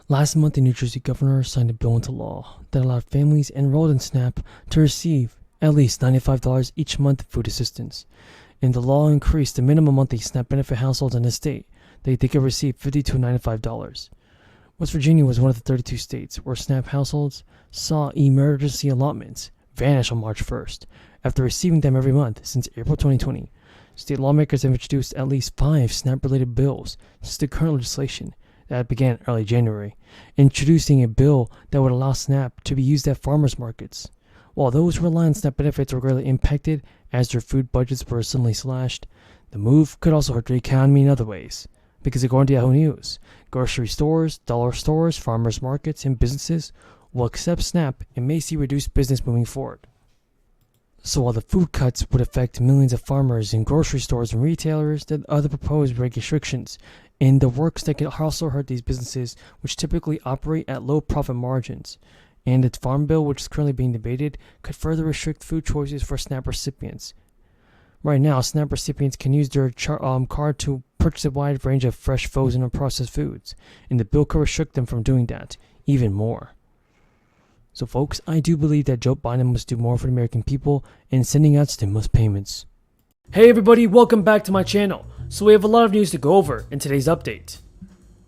Last month, the New Jersey governor signed a bill into law that allowed families enrolled in SNAP to receive at least $95 each month in food assistance. And the law increased the minimum monthly SNAP benefit households in the state that they could receive $50 to $95. West Virginia was one of the 32 states where SNAP households saw emergency allotments vanish on March 1st after receiving them every month since April 2020. State lawmakers have introduced at least 5 SNAP-related bills since the current legislation that began early January, introducing a bill that would allow SNAP to be used at farmers markets. While those who rely on SNAP benefits were greatly impacted as their food budgets were suddenly slashed, the move could also hurt the economy in other ways. Because according to Yahoo News, grocery stores, dollar stores, farmers markets, and businesses will accept SNAP and may see reduced business moving forward. So while the food cuts would affect millions of farmers and grocery stores and retailers, the other proposed restrictions in the works that could also hurt these businesses, which typically operate at low profit margins. And the farm bill, which is currently being debated, could further restrict food choices for SNAP recipients. Right now, SNAP recipients can use their card to purchase a wide range of fresh, frozen, and processed foods, and the bill could restrict them from doing that even more. So folks, I do believe that Joe Biden must do more for the American people in sending out stimulus payments. Hey everybody, welcome back to my channel. So we have a lot of news to go over in today's update.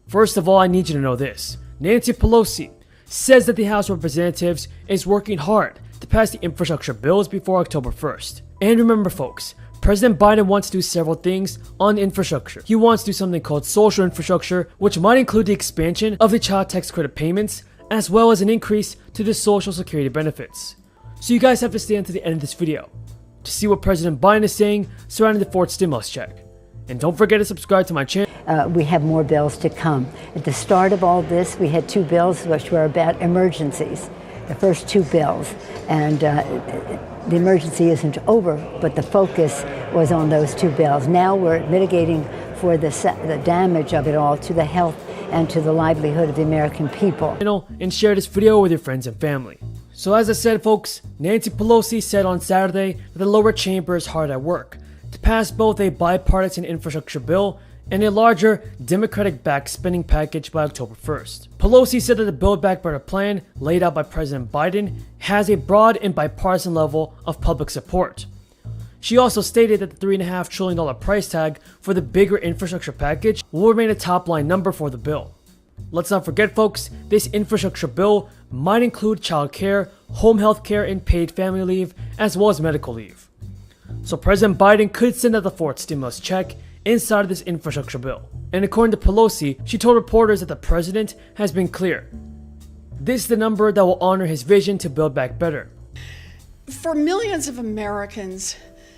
First of all, I need you to know this. Nancy Pelosi says that the House of Representatives is working hard to pass the infrastructure bills before October 1st. And remember folks, President Biden wants to do several things on infrastructure. He wants to do something called social infrastructure, which might include the expansion of the child tax credit payments, as well as an increase to the Social Security benefits. So you guys have to stay until the end of this video to see what President Biden is saying surrounding the fourth stimulus check. And don't forget to subscribe to my channel. We have more bills to come. At the start of all this, we had 2 bills which were about emergencies, the first 2 bills. And the emergency isn't over, but the focus was on those 2 bills. Now we're mitigating for the damage of it all to the health and to the livelihood of the American people. And share this video with your friends and family. So as I said folks, Nancy Pelosi said on Saturday that the lower chamber is hard at work to pass both a bipartisan infrastructure bill and a larger Democratic-backed spending package by October 1st. Pelosi said that the Build Back Better plan laid out by President Biden has a broad and bipartisan level of public support. She also stated that the $3.5 trillion price tag for the bigger infrastructure package will remain a top-line number for the bill. Let's not forget folks, this infrastructure bill might include child care, home health care, and paid family leave, as well as medical leave. So President Biden could send out the fourth stimulus check inside of this infrastructure bill. And according to Pelosi, she told reporters that the president has been clear. This is the number that will honor his vision to build back better. For millions of Americans,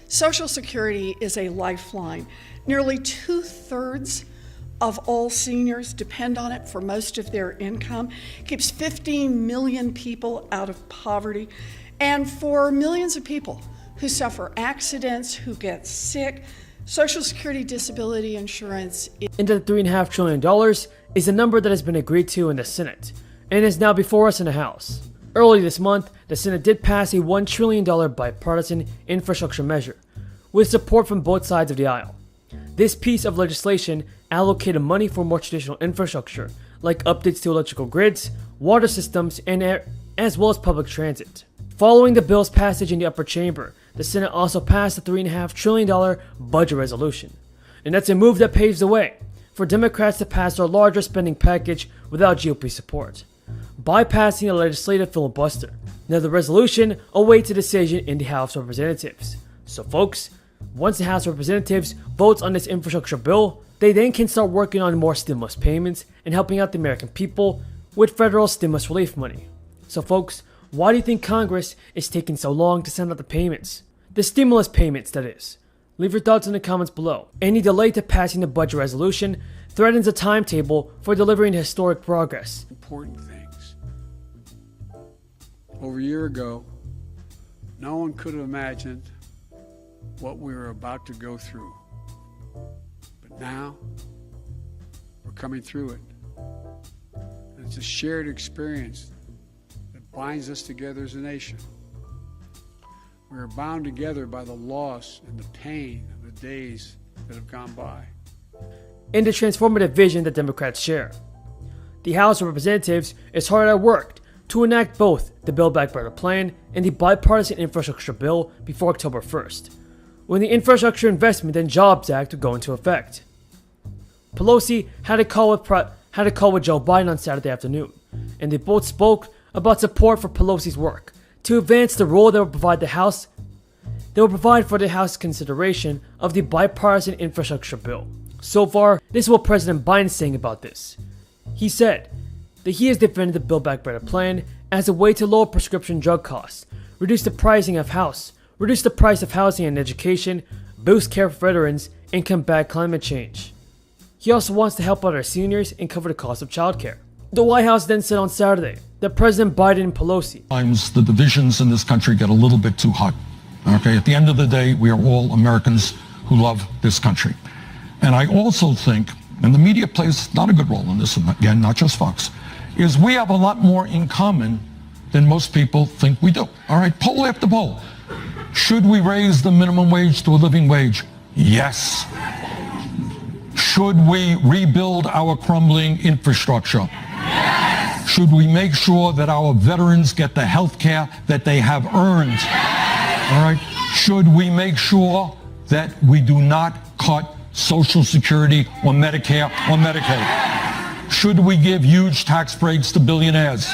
Social Security is a lifeline. Nearly 2/3 of all seniors depend on it for most of their income. It keeps 15 million people out of poverty. And for millions of people who suffer accidents, who get sick, Social Security disability insurance. And the $3.5 trillion is a number that has been agreed to in the Senate and is now before us in the House. Early this month, the Senate did pass a $1 trillion bipartisan infrastructure measure with support from both sides of the aisle. This piece of legislation allocated money for more traditional infrastructure like updates to electrical grids, water systems, and air, as well as public transit. Following the bill's passage in the upper chamber, the Senate also passed a $3.5 trillion budget resolution. And that's a move that paves the way for Democrats to pass their larger spending package without GOP support, bypassing a legislative filibuster. Now the resolution awaits a decision in the House of Representatives. So folks, once the House of Representatives votes on this infrastructure bill, they then can start working on more stimulus payments and helping out the American people with federal stimulus relief money. So folks, why do you think Congress is taking so long to send out the payments? The stimulus payments, that is. Leave your thoughts in the comments below. Any delay to passing the budget resolution threatens a timetable for delivering historic progress. Important things. Over a year ago, no one could have imagined what we were about to go through. But now, we're coming through it. And it's a shared experience that binds us together as a nation. We are bound together by the loss and the pain of the days that have gone by. And the transformative vision that Democrats share. the House of Representatives is hard at work to enact both the Build Back Better plan and the bipartisan infrastructure bill before October 1st, when the Infrastructure Investment and Jobs Act would go into effect. Pelosi had a call with Joe Biden on Saturday afternoon, and they both spoke about support for Pelosi's work to advance the role that will provide for the House consideration of the bipartisan infrastructure bill. So far, this is what President Biden is saying about this. He said that he has defended the Build Back Better plan as a way to lower prescription drug costs, reduce the price of housing and education, boost care for veterans, and combat climate change. He also wants to help out our seniors and cover the cost of childcare. The White House then said on Saturday that President Biden and Pelosi Sometimes the divisions in this country get a little bit too hot. Okay, at the end of the day, we are all Americans who love this country. And I also think, and the media plays not a good role in this, again, not just Fox, is we have a lot more in common than most people think we do. All right, poll after poll. Should we raise the minimum wage to a living wage? Yes. Should we rebuild our crumbling infrastructure? Yes. Should we make sure that our veterans get the health care that they have earned? All right. Should we make sure that we do not cut Social Security or Medicare or Medicaid? Should we give huge tax breaks to billionaires?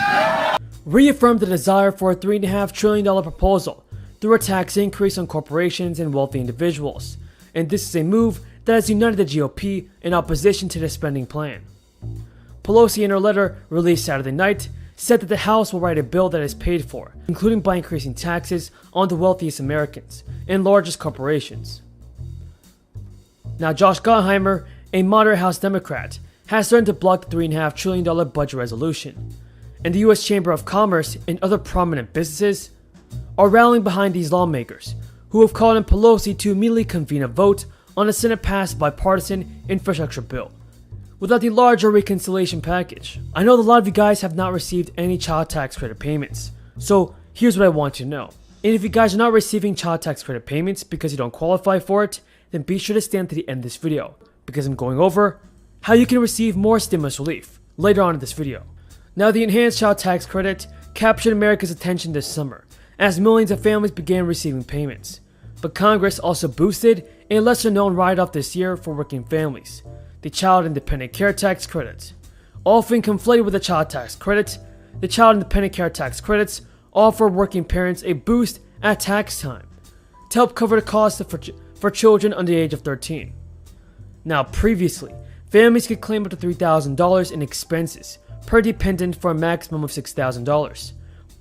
reaffirmed the desire for a $3.5 trillion proposal through a tax increase on corporations and wealthy individuals, and this is a move that has united the GOP in opposition to the spending plan. Pelosi, in her letter released Saturday night, said that the House will write a bill that is paid for, including by increasing taxes on the wealthiest Americans and largest corporations. Now, Josh Gottheimer, a moderate House Democrat, has threatened to block the $3.5 trillion budget resolution, and the U.S. Chamber of Commerce and other prominent businesses are rallying behind these lawmakers, who have called on Pelosi to immediately convene a vote on a Senate-passed bipartisan infrastructure bill, without the larger reconciliation package. I know that a lot of you guys have not received any child tax credit payments, so here's what I want you to know. And if you guys are not receiving child tax credit payments because you don't qualify for it, then be sure to stay to the end of this video, because I'm going over how you can receive more stimulus relief later on in this video. Now, the enhanced child tax credit captured America's attention this summer, as millions of families began receiving payments. But Congress also boosted a lesser-known write-off this year for working families, the Child Independent Care Tax Credit. Often conflated with the Child Tax Credit, the Child Independent Care Tax Credits offer working parents a boost at tax time to help cover the costs for children under the age of 13. Now, previously, families could claim up to $3,000 in expenses per dependent for a maximum of $6,000.